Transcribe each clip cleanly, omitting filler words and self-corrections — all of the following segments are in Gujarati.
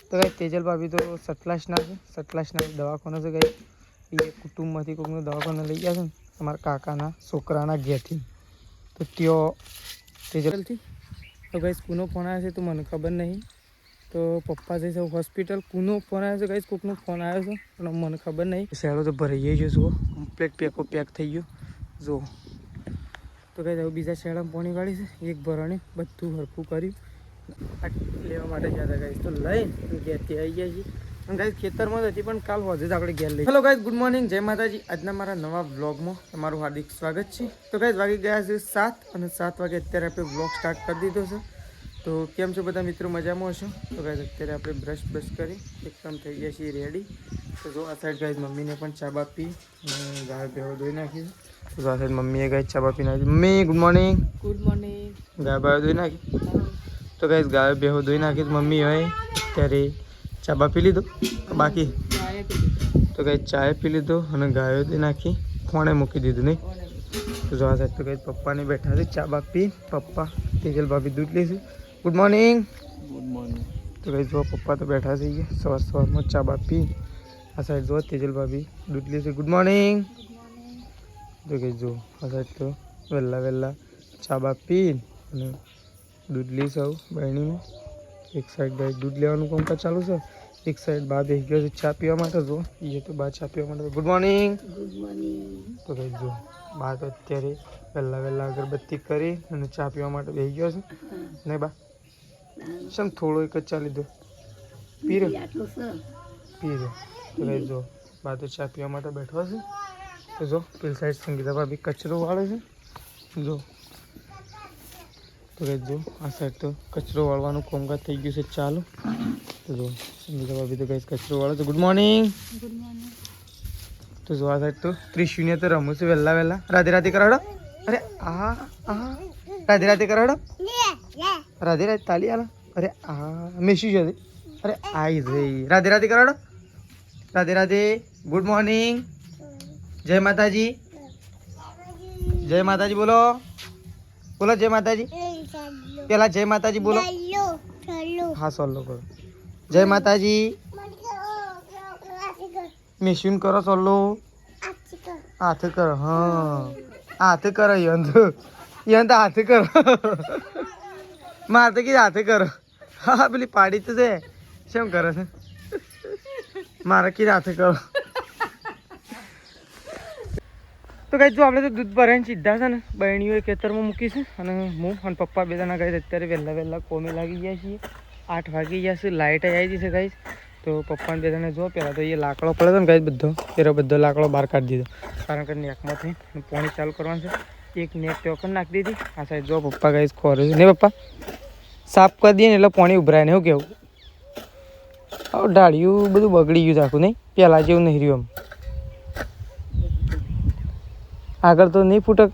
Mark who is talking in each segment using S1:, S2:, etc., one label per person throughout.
S1: તો ગાઈસ તેજલ ભાભી તો સતલાસના છે, સતલાસના દવાખાના છે ગાઈસ. એ કુટુંબમાંથી કોઈકનો દવાખાને લઈ ગયા છે ને અમારા કાકાના છોકરાના ઘેરથી. તો ત્યાં તેજલથી તો ગાઈસ કોનો ફોન આવ્યો છે તો મને ખબર નહીં. તો પપ્પા જઈશે હોસ્પિટલ. કોનો ફોન આવ્યો છે ગાઈસ? કોઈકનો ફોન આવ્યો છે પણ મને ખબર નહીં. શહેરો તો ભરાઈ ગયો જુઓ, કમ્પ્લીટ પેક થઈ ગયો જુઓ. તો ગાઈસ હવે બીજા શહેરમાં પાણી વાળી છે, એક ભરણી બધું હરખું કર્યું લેવા માટે ગયા હતા ગાઈસ. તો લઈને ઘેરથી આવી ગયા છીએ. અને ગાઈસ ખેતરમાં જ હતી પણ કાલ હોજે જ આપણે ઘેર લઈ. હેલો ગાઈસ, ગુડ મોર્નિંગ, જય માતાજી. આજના મારા નવા વ્લોગમાં તમારું હાર્દિક સ્વાગત છે. તો ગાઈસ વાગી ગયા છે 7 અને 7 વાગે અત્યારે આપણે વ્લોગ સ્ટાર્ટ કરી દીધો છે. તો કેમ છો બધા મિત્રો? મજામાં હશો? તો ગાઈસ અત્યારે આપણે બ્રશ કરી એકદમ થઈ ગયા છીએ રેડી. તો જો આ સાઈડ ગાઈસ મમ્મીને પણ ચા બા પી અને ગાય ભેળો ધોઈ નાખી. તો આ સાઈડ મમ્મીએ ગાઈસ ચા બા પી નાખી. Mummy good morning. Good morning. ગાય ભેળો ધોઈ નાખી. તો ગાઈસ ગાય ભેળો ધોઈ નાખી. મમ્મી હોય અત્યારે ચા બા પી લીધો બાકી. તો ગાઈસ ચાય પી લીધો અને ગાયો ધોઈ નાખી, ફોને મૂકી દીધું નહીં. તો જો આ સાઈડ તો ગાઈસ પપ્પાને બેઠા છે ચા બા પી. પપ્પા તેજલ ભાભી દૂધ લેશે. Good morning. Good morning. તો ગાઈસ જો પપ્પા તો બેઠા છે સવારમાં ચા બા પી. આ સાઈડ જો તેજલ ભાભી દૂધ લેશે. Good morning. તો ગાઈસ જો આ સાઈડ તો વહેલા ચા બા પી અને દૂધ લઈશ આવું બહેણીમાં. એક સાઈડ ગાઈસ દૂધ લેવાનું કામકાજ ચાલુ છે, એક સાઈડ બા બેસી ગયો છે ચા પીવા માટે. જો એ તો બા ચા પીવા માટે. Good morning. Good morning. તો ગાઈસ જો બા તો અત્યારે વહેલા અગરબત્તી કરી અને ચા પીવા માટે બેસી ગયો છે ને બા. શેમ થોડો એક જ ચા લીધો? પી રહ્યો. તો ગાઈસ જો બા તો ચા પીવા માટે બેઠો છે. તો જો પેલી સાઈડ સંગીતા ભાભી કચરો વાળે છે જો. તો ગાઈસ જો આ સાઈડ તો કચરો વાળવાનું કામકાજ થઈ ગયું છે ચાલુ. તો જો સંગીતા ભાભી તો ગાઈસ કચરો વાળે છે. Good morning. Good morning. તો જો આ સાઈડ તો ત્રિશુને તો રમું છે વહેલા. રાધે કરાડો. અરે આ રાધે કરાડો. રાધે તાલી આલો. અરે આ મેસી જશે. અરે આઈ જઈ. રાધે કરાડો. રાધે. Good morning. જય માતાજી. જય માતાજી બોલો. બોલો જય માતાજી. પેલા જય માતાજી બોલો. હા સોલ્લો કરો. જય માતાજી. મિશન કરો સોલ્લો. હાથ કરો. હા હાથ કરો. યંત હાથ કરો. મારે તો કીધું હાથે કરો. હા પેલી પાડી તો છે શેમ કરે છે? મારે કીધું હાથે કરો. તો ગાઈસ જો આપણે તો દૂધ ભરાઈને સીધા છે ને બહેણીઓ ખેતરમાં મૂકી છે અને હું અને પપ્પા બે જણા ગાઈસ અત્યારે વહેલા કોમે લાગી ગયા છીએ. 8 વાગી ગયા છે. લાઇટ આવી ગઈ છે ગાઈસ. તો પપ્પાને બે જણા જો પહેલાં તો એ લાકડો પડે તો ને ગાઈસ બધો લાકડો બહાર કાઢી દીધો કારણ કે નેકમાંથી પાણી ચાલુ કરવાનું છે. એક નેક ટોકન નાખી દીધી. આ સાઈડ જો પપ્પા ગાઈસ ખોરે છે ને પપ્પા સાફ કરી દઈએ ને એટલે પાણી ઉભરાય ને. એવું કેવું ડાળિયું બધું બગડી ગયું આખું નહીં, પહેલાં જેવું નહીં રહ્યું. આગળ તો નહીં ફૂટક.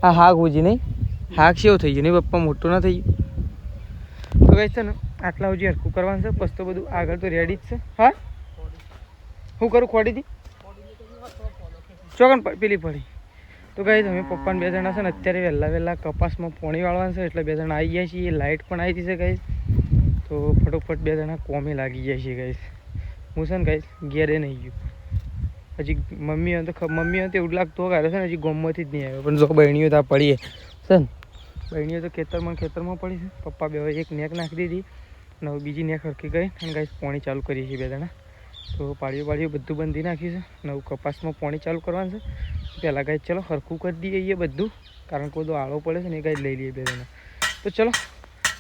S1: હા હાક ઉજી નહીં. હાક સેવું થઈ ગયું નહીં પપ્પા? મોટું ના થઈ ગયું. તો ગાઈસ છે ને આટલા સુધી હરખું કરવાનું છે. પછી તો બધું આગળ તો રેડી જ છે. હા શું કરું? ખોડી હતી ચોકન પેલી પડી. તો ગાઈસ અમે પપ્પાને બે જણા છે ને અત્યારે વહેલા કપાસમાં પાણી વાળવાનું છે એટલે બે જણા આવી ગયા છીએ. લાઇટ પણ આવી છે ગાઈસ. તો ફટોફટ બે જણા કોમે લાગી ગયા છીએ ગાઈસ. હું છે ને ગાઈસ ઘેરે નહીં ગયું હજી. મમ્મી તો એવું લાગતું ગાડે છે ને હજી ગોમમાંથી જ નહીં આવ્યો. પણ જો બહેણીઓ ત્યાં પડીએ છે ને, બહેણીઓ તો ખેતરમાં પડી છે. પપ્પા બે એક નેક નાખી દીધી અને હવે બીજી નેક હરખી કરી અને ગાઈસ પાણી ચાલુ કરીએ છીએ બે જણા. તો પાળીઓ બધું બંધી નાખ્યું છે. નવું કપાસમાં પાણી ચાલુ કરવાનું છે. પહેલાં ગાઈસ ચલો હરખું કરી દઈએ બધું કારણ કે બધું આળો પડે છે ને એ ગાઈસ લઈ લઈએ બે જણા. તો ચલો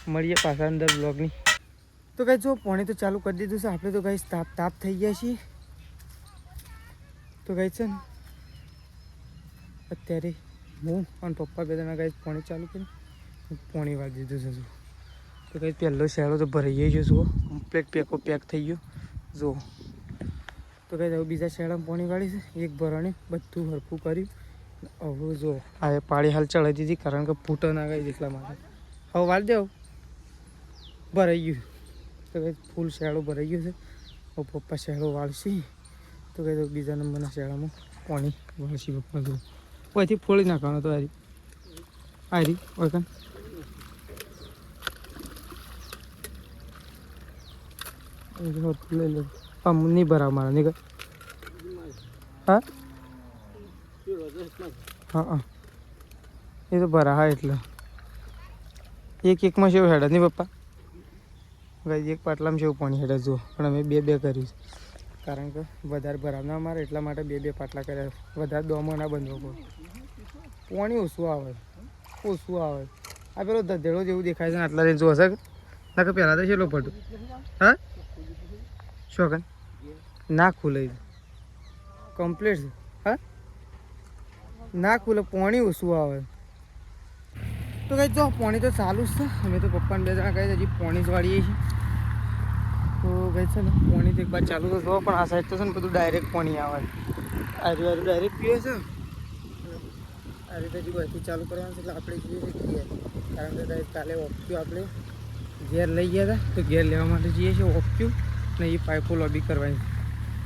S1: મળીએ પાછા અંદર બ્લોગની. તો ગાઈસ જો પાણી તો ચાલુ કરી દીધું છે આપણે. તો ગાઈસ તાપ થઈ ગયા છીએ. તો ગાઈસ છે ને અત્યારે હું અને પપ્પા બે જણા ગાઈસ પાણી ચાલુ કરી પાણી વાળી દીધું છે. તો ગાઈસ પહેલો શહેરો તો ભરાઈ ગયો જુઓ, કમ્પ્લીટ પેક થઈ ગયો જુઓ. તો ગાઈસ હવે બીજા શહેરમાં પાણી વાળી છે, એક ભરણી બધું હરખું કર્યું. હવે જો આ પાળી હાલ ચડાવી દીધી કારણ કે ફૂટો ના ગઈ એટલા માટે. હવે વાળી દેવ ભરાઈ ગયું. તો ગાઈસ ફૂલ શેડો ભરાઈ ગયો છે. હવે પપ્પા શેડો વાળશે. તો કહે બીજા નંબરના શેડામાં પાણી વાળશી પપ્પા. તો અહીંથી ફોડી નાખવાનો. તો આરી ઓળખાણ લઈ લે નહીં ભરાવ મારા નહીં હા હા હા એ તો ભરા હા એટલે એકમાં સેવ હેડે નહીં પપ્પા ભાઈ એક પાટલામાં સેવ પાણી હેડે જુઓ પણ અમે બે કરીશ કારણ કે વધારે ભરાવ ના મારે એટલા માટે બે પાટલા કર્યા વધારે દોમો ના બંધવો પડે પાણી ઓછું આવે આ પેલો ધધેડો જેવું દેખાય છે ને આટલા રેન્જ હશે ના કે પહેલાં તો છેલ્લો પડતું હા શું ના ખુલે કમ્પ્લીટ છે હા ના ખુલે પાણી ઓછું આવે તો કઈ જો પાણી તો ચાલુ જ છે અમે તો પપ્પાને 2 જણા કહી હજી પાણી જ વાળીએ છીએ તો કઈ છે ને પાણી તો એક બાર ચાલુ તો જો પણ આ સાઈડ તો છે ને બધું ડાયરેક્ટ પાણી આવે આર્યું ડાયરેક્ટ પીવે છે આ રીતે હજી બધી ચાલુ કરવાનું છે એટલે આપણે જઈએ છીએ ઘેર કારણ કે કાલે ઓપ્ક્યુ આપણે ઘેર લઈ ગયા હતા તો ઘેર લેવા માટે જઈએ છીએ ઓપ્ક્યુ ને એ પાઇપો લોબી કરવાની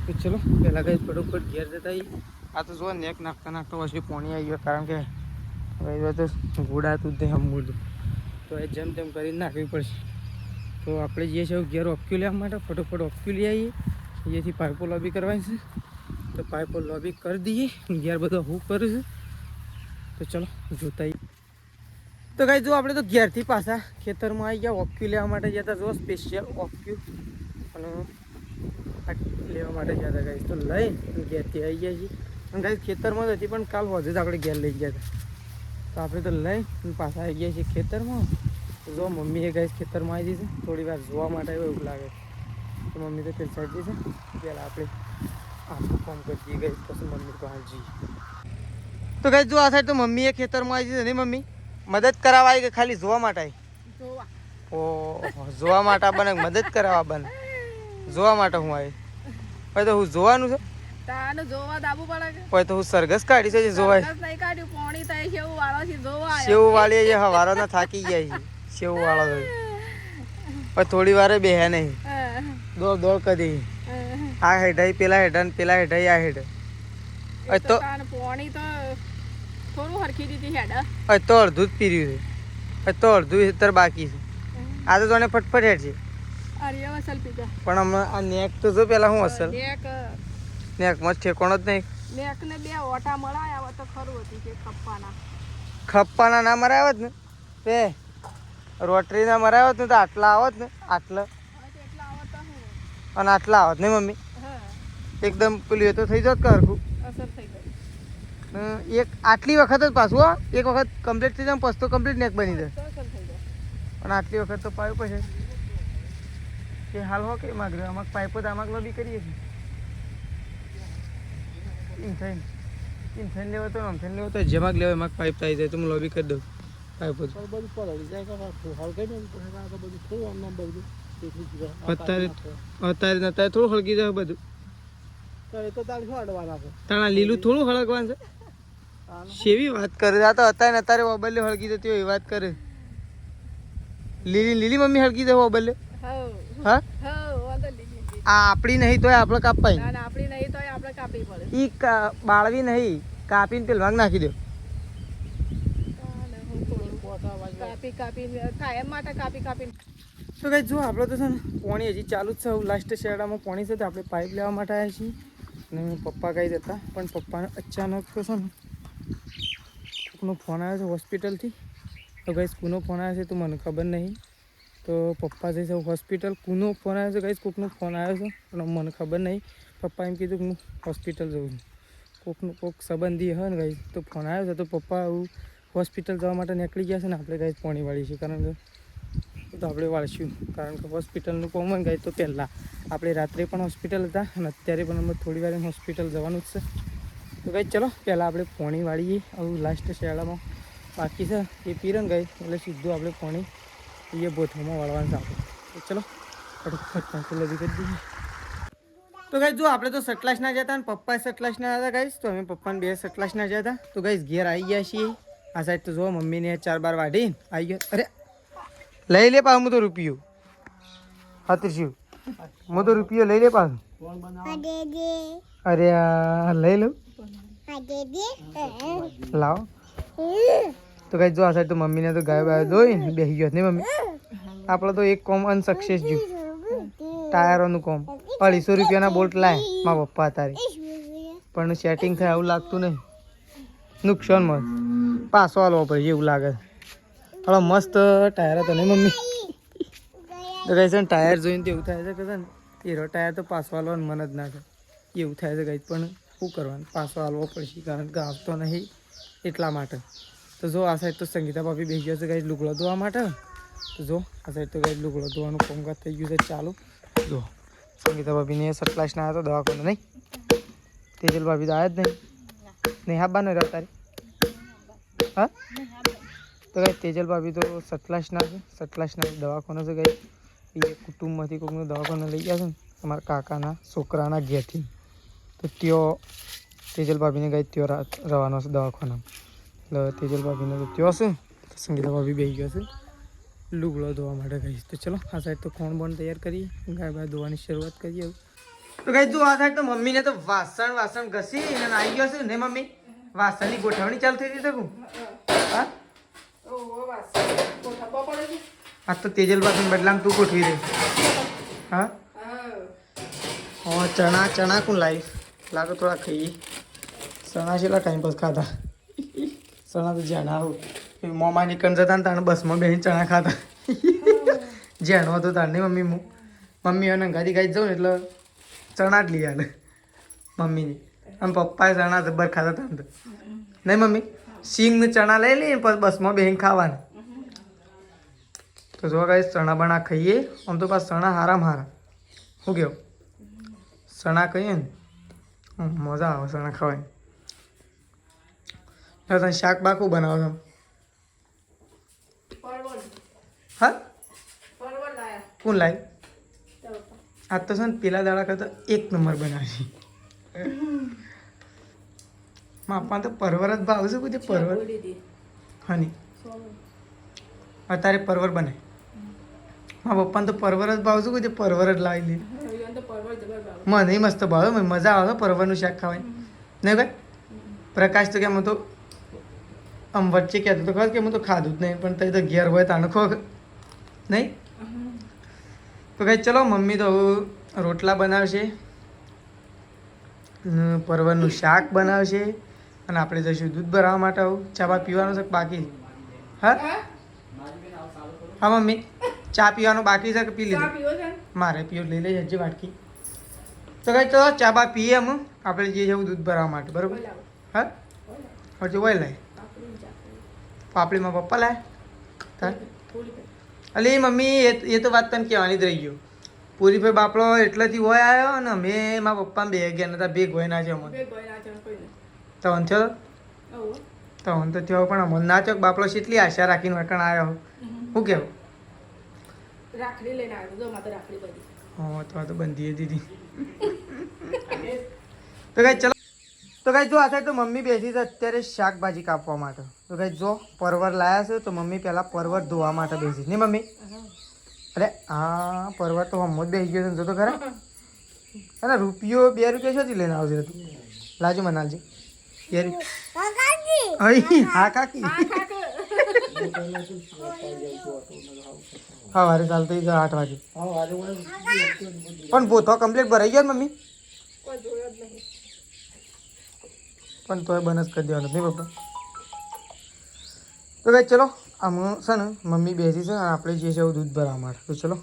S1: તો ચલો પહેલાં કઈ ફટોફટ ઘેર જતા આ તો જો નેક નાખતા પછી પાણી આવી ગયો કારણ કે હવે તો ઘોડાતું જ નહીં હમું તો એ જેમ તેમ કરીને નાખવી પડશે તો આપણે જઈએ છીએ ઘેર ઓપ્ક્યુ લેવા માટે ફટોફટ ઓપ્ક્યુ લઈ આવીએ અહીંયાથી પાઇપો લોબી કરવાની છે તો પાઇપો લોબી કરી દઈએ ઘેર બધો હું કરું છું તો ચલો જોતા તો કાંઈ જો આપણે તો ઘેરથી પાછા ખેતરમાં આવી ગયા ઓપ્ક્યુ લેવા માટે જતા જો સ્પેશિયલ ઓપ્ક્યુ અને લેવા માટે જતા ગાઈસ તો લઈને ઘેરથી આવી ગયા છીએ અને ગાઈસ ખેતરમાં જ હતી પણ કાલ વધુ જ આપણે ઘેર લઈ ગયા હતા તો આપણે તો લઈને પાછા આવી ગયા છીએ ખેતરમાં જો મમ્મીએ ગાઈસ ખેતરમાં આવી છે થોડી વાર જોવા માટે એવું લાગે તો મમ્મી તો પેલી સાઈડ છે પહેલાં આપણે આપણું કામ કરી દઈએ ગાઈસ પછી મમ્મી બહાર જઈએ તો ગાઈસ જો આ સાઈડ તો મમ્મીએ ખેતરમાં આવી છે નહીં મમ્મી મદદ કરાવવા આવી કે ખાલી જોવા માટે આવી ઓહો જોવા માટે બને મદદ કરાવવા બને જોવા માટે હું આવી પછી તો હું જોવાનું છે તો હું સરઘસ કાઢી છે જોવાય સેવ વાળી હવારો થાકી ગયા છે સેવ વાળો પછી થોડી વારે બેહે નહીં દોડ કરી આ હેઠાઈ પેલા હેઠા ને પેલા હેઠાઈ આ હેઠ તો અડધું જ પીર્યું છે તો અડધું હેતર બાકી છે આ તો તને ફટફટ હેઠ છે પણ હમણાં આ નેક તો જો પેલા હું અસલ નેક મસ્ત ઠેકોણો જ નહીં ખપ્પાના ના મરાવ્યો જ ને તે રોટરી ના મરાવ્યો જ ને તો આટલા આવત ને આટલા અને આટલા આવત ને મમ્મી એકદમ પેલું એ તો થઈ જાત કરખું એક આટલી વખત જ પાછું હો એક વખત કમ્પ્લીટ થઈ જાય પછી તો કમ્પ્લીટ નેક બની જાય પણ આટલી વખત તો પાયું પછી કે હાલ હો કે માગ અમાક પાઇપો તો આમાક લોબી કરીએ છીએ એમ થઈને લેવો તો આમ થઈને લેવો તો જેમાં લેવો એમાં પાઇપ થઈ જાય તો હું લોબી કરી દઉં પાઇપો અત્યારે થોડું હળગી જાય બધું તાણા લીલું થોડું હળગવાનું છે સેવી વાત કરે આ તો અત્યારે ઓબલ્લે હળગી જતી હોય એ વાત કરે લીલી મમ્મી હળગી જાય ઓબલ્લે હા આ આપણી નહીં તોય આપણે કાપાઈ ઈ બાળવી નહીં કાપીને પેલ ભાગ નાખી દો તો કઈ જો આપણે તો છે ને પાણી હજી ચાલુ જ છે લાસ્ટ શેરડામાં પાણી છે તો આપણે પાઇપ લેવા માટે આવ્યા છીએ અને પપ્પા કઈ જતા પણ પપ્પાને અચાનક તો છે ને કોકનો ફોન આવ્યો છે હોસ્પિટલથી તો ગઈ કોનો ફોન આવ્યો છે તો મને ખબર નહીં તો પપ્પા જઈ છે હોસ્પિટલ કોનો ફોન આવ્યો છે ગઈ કોકનો ફોન આવ્યો છે પણ મને ખબર નહીં પપ્પા એમ કીધું કે હું હોસ્પિટલ જઉં છું કોક સંબંધી હોય ને ગઈ તો ફોન આવ્યો છે તો પપ્પા આવું હોસ્પિટલ જવા માટે નીકળી ગયા છે ને આપણે ગઈ પાણી વાળી છે કારણ કે તો આપણે વાળશું કારણ કે હોસ્પિટલનું કોમ હોય ગઈ તો પહેલાં આપણે રાત્રે પણ હોસ્પિટલ હતા અને અત્યારે પણ અમે થોડી વાર હોસ્પિટલ જવાનું જ છે તો ગઈ ચલો પહેલાં આપણે પાણી વાળીએ આવું લાસ્ટ શિયાળામાં બાકી છે એ પીરંગ ગઈ એટલે સીધું આપણે પાણી એ બોથમાં વાળવાનું છે આપણે તો ચલો ફટોફટ પાંચો લગી કરી દઈએ તો ગઈ જો આપણે તો સટલાસના જતા અને પપ્પા સટલાસના હતા ગાઈશ તો અમે પપ્પાને 2 સટલાસના જતા તો ગાઈશ ઘેર આવી ગયા છીએ આ સાઈડ તો જો મમ્મીને 4 બાર વાઢી આવી ગયો અરે લઈ લે પાછું હું તો રૂપિયો હાથરશું હું તો રૂપિયો લઈ લે પાછું અરે લઈ લઉં લાવો તો કઈ જો આ સાઈડ તો મમ્મીને તો ગાયો બાયો દોઈ બેસી ગયો નહીં મમ્મી આપણે તો એક કોમ અનસક્સેસ જ્યું ટાયરોનું કોમ 250 રૂપિયાના બોલ્ટ લાય મારા પપ્પા તારે પણ સેટિંગ થાય એવું લાગતું નહીં નુકસાનમાં પાછો હાલવો પડે એવું લાગે થોડા મસ્ત ટાયર હતો નહીં મમ્મી તો કહે છે ને ટાયર જોઈને તો એવું થાય છે કે છે ને એરો ટાયર તો પાછો હાલવાનું મન જ ના થાય એવું થાય છે કંઈ પણ શું કરવાનું પાછો હાલવો પડશે કારણ કે આવતો નહીં એટલા માટે તો જો આ સાઈડ તો સંગીતા ભાભી બેસી ગયો છે કંઈ લુગડો ધોવા માટે તો જો આ સાઈડ તો કંઈ લુગડો ધોવાનું કામકાજ થઈ ગયું છે ચાલુ જો સંગીતા ભાભીને સટલાશ ના આવ્યો તો દવાખાને નહીં તેજલ ભાભી તો આવ્યા જ નહીં નહીં હાબવાનો રહ્યો તારે હા તો કંઈ તેજલ ભાભી તો સટલાશના દવાખાનો છે કંઈ એ કુટુંબમાંથી કોઈકનો દવાખાને લઈ ગયા છે ને અમારા કાકાના છોકરાના ઘેરથી તો ત્યાં તેજલ ભાભીને કંઈ ત્યાં રહેવાનો છે દવાખાના એટલે તેજલ ભાભીને તો ત્યાં છે સંગીતા ભાભી બેસી ગયો છે લુગડો ધોવા માટે કહીશ તો ચલો આ સાઈડ તો કોણ બોણ તૈયાર કરીએ ગાય બાય ધોવાની શરૂઆત કરીએ તો કઈ તું આ સાઈડ તો મમ્મીને તો વાસણ ઘસી અને આવી ગયો છે ને મમ્મી વાસણની ગોઠવણી ચાલુ થઈ હતી શકું હા આ તો તેજલ ભાભીને બદલામાં તું ગોઠવી દે હા ચણા કોણ લાવી લાગે થોડા ખાઈએ ચણા છેલ્લા ટાઈમ પાસ ખાતા ચણા તો જ્યાં આવું મોમા નીકળ જતા ને તાણે બસમાં બેસીને ચણા ખાતા જ્યાં હતો તારની મમ્મી અને ગાડી ગાઈ જાઉં ને એટલે ચણા જ લઈ આલે મમ્મીની અને પપ્પાએ ચણા જબ્બર ખાતા હતા તો નહીં મમ્મી સિંગને ચણા લઈ લઈએ પછી બસમાં બેસીને ખાવાના તો જો કાંઈ ચણા બણા ખાઈએ આમ તો પાછા ચણા હારામાં શું કેવું ચણા કહીએ ને મજા આવે ચણા ખાવાની તને શાક બાકું બનાવો તમે હા કોણ લાવી આ તો છે ને પેલા દાડા કરતા 1 નંબર બનાવી માપા તો પરવર જ ભાવ છે કોઈ પરવર હની અત્યારે પરવર બને મારા પપ્પાને તો પરવર જ ભાવ છે કોઈ પરવર જ લાવી લે મને મસ્ત ભાવે મજા આવે પરવરનું શાક ખાવાની નહીં ભાઈ પ્રકાશ તો કેમ તો આમ વચ્ચે કહેતો તો ખબર કે હું તો ખાધું જ નહીં પણ તઈ તો ઘેર હોય તાને ખો નહીં તો કંઈ ચલો મમ્મી તો રોટલા બનાવશે પરવરનું શાક બનાવશે અને આપણે જઈશું દૂધ ભરાવવા માટે આવું ચા બા પીવાનું છે બાકી હા હા મમ્મી ચા પીવાનું બાકી છે કે પી લીધું મારે પીવો લઈ લઈ જજે વાટકી તો કંઈ ચલો ચા બા પીએ એમ આપણે જઈએ જવું દૂધ ભરાવવા માટે બરાબર હા હજુ હોય લાય પાપડીમાં પપ્પા લાય અલે મમ્મી એ તો વાત તને કહેવાની જ રહી ગયો પૂરી ભાઈ બાપડો એટલેથી હોય આવ્યો ને અમે મારા પપ્પા બે ગયા નતા બે ગોય ના છે અમને તવન છો તવન તો થયો પણ અમને ના ચોક બાપડો કેટલી આશા રાખીને વકણ આવ્યો શું કેવું
S2: રાખડી લઈને આવ્યો જો માતા રાખડી બધી
S1: હા તો બંધી દીધી તો કઈ ચલો તો કઈ જો આ સાઈડ તો મમ્મી બેસી છે અત્યારે શાકભાજી કાપવા માટે તો કઈ જો પરવર લાયા છે તો મમ્મી પહેલાં પરવર ધોવા માટે બેસી નહીં મમ્મી અરે હા પરવર તો હમણાં જ બેસી ગયો છે જો તો ખરા અરે રૂપિયો 2 રૂપિયા શોધી લઈને આવશે તું લાજો મનાલજી હા કાકી હા વારે ચાલતી 8 વાગે પણ બોથો કમ્પ્લીટ ભરાઈ ગયો મમ્મી પણ તોય બનસ કરી દેવાનું નહીં પપ્પા તો ભાઈ ચલો આમ છે ને મમ્મી બેસી છે અને આપણે જઈએ છીએ દૂધ ભરવા માટે તો ચલો